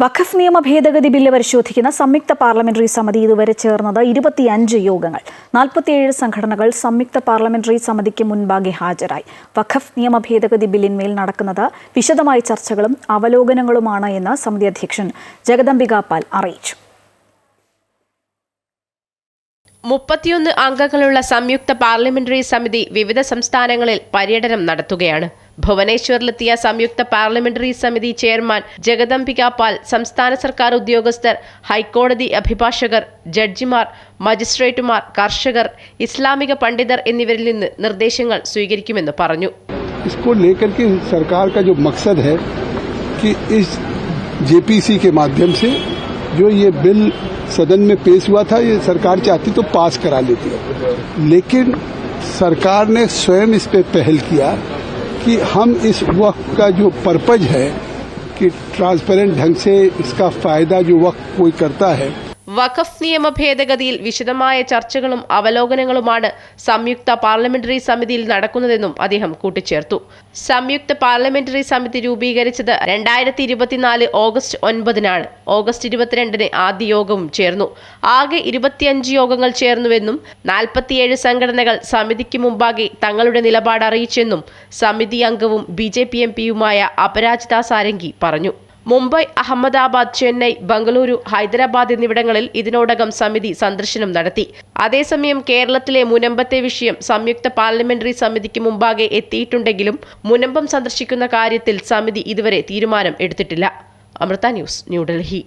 വഖഫ് നിയമ ഭേദഗതി ബില്ല് പരിശോധിക്കുന്ന സംയുക്ത പാർലമെന്ററി സമിതി ഇതുവരെ ചേർന്നത് 25 യോഗങ്ങൾ. 47 സംഘടനകൾ സംയുക്ത പാർലമെന്ററി സമിതിക്ക് മുൻപാകെ ഹാജരായി. വഖഫ് നിയമ ഭേദഗതി ബില്ലിന്മേൽ നടക്കുന്നത് വിശദമായ ചർച്ചകളും അവലോകനങ്ങളുമാണ് എന്ന് സമിതി അധ്യക്ഷൻ ജഗദംബിക പാൽ അറിയിച്ചു. 31 അംഗങ്ങളുള്ള സംയുക്ത പാർലമെന്ററി സമിതി വിവിധ സംസ്ഥാനങ്ങളിൽ പര്യടനം നടത്തുകയാണ്. ഭുവനേശ്വറിലെത്തിയ സംയുക്ത പാർലമെന്ററി സമിതി ചെയർമാൻ ജഗദംബിക പാൽ സംസ്ഥാന സർക്കാർ ഉദ്യോഗസ്ഥർ, ഹൈക്കോടതി അഭിഭാഷകർ, ജഡ്ജിമാർ, മജിസ്ട്രേറ്റുമാർ, കർഷകർ, ഇസ്ലാമിക പണ്ഡിതർ എന്നിവരിൽ നിന്ന് നിർദ്ദേശങ്ങൾ സ്വീകരിക്കുമെന്ന് പറഞ്ഞു. इसको लेकर के सरकार का जो मकसद है कि इस जेपीसी के माध्यम से जो ये बिल सदन में पेश हुआ था, ये सरकार चाहती तो पास करा लेती, लेकिन सरकार ने स्वयं इस पे पहल किया कि हम इस वक्त का जो पर्पज है कि ट्रांसपेरेंट ढंग से इसका फायदा जो वक्त कोई करता है. വഖഫ് നിയമ ഭേദഗതിയിൽ വിശദമായ ചർച്ചകളും അവലോകനങ്ങളുമാണ് സംയുക്ത പാർലമെന്ററി സമിതിയിൽ നടക്കുന്നതെന്നും അദ്ദേഹം കൂട്ടിച്ചേർത്തു. സംയുക്ത പാർലമെന്ററി സമിതി രൂപീകരിച്ചത് 2024 ഓഗസ്റ്റ് 9-നാണ്. ഓഗസ്റ്റ് 22-ന് ആദ്യ യോഗവും ചേർന്നു. ആകെ 25 യോഗങ്ങൾ ചേർന്നുവെന്നും 47 സംഘടനകൾ സമിതിക്ക് മുമ്പാകെ തങ്ങളുടെ നിലപാട് അറിയിച്ചെന്നും സമിതി അംഗവും BJP MPയുമായ അപരാജിത സാരംഗി പറഞ്ഞു. മുംബൈ, അഹമ്മദാബാദ്, ചെന്നൈ, ബംഗളൂരു, ഹൈദരാബാദ് എന്നിവിടങ്ങളിൽ ഇതിനോടകം സമിതി സന്ദർശനം നടത്തി. അതേസമയം കേരളത്തിലെ മുനമ്പത്തെ വിഷയം സംയുക്ത പാർലമെന്ററി സമിതിക്ക് മുമ്പാകെ എത്തിയിട്ടുണ്ടെങ്കിലും മുനമ്പം സന്ദർശിക്കുന്ന കാര്യത്തിൽ സമിതി ഇതുവരെ തീരുമാനം എടുത്തിട്ടില്ല. അമൃത ന്യൂസ്, ന്യൂഡൽഹി.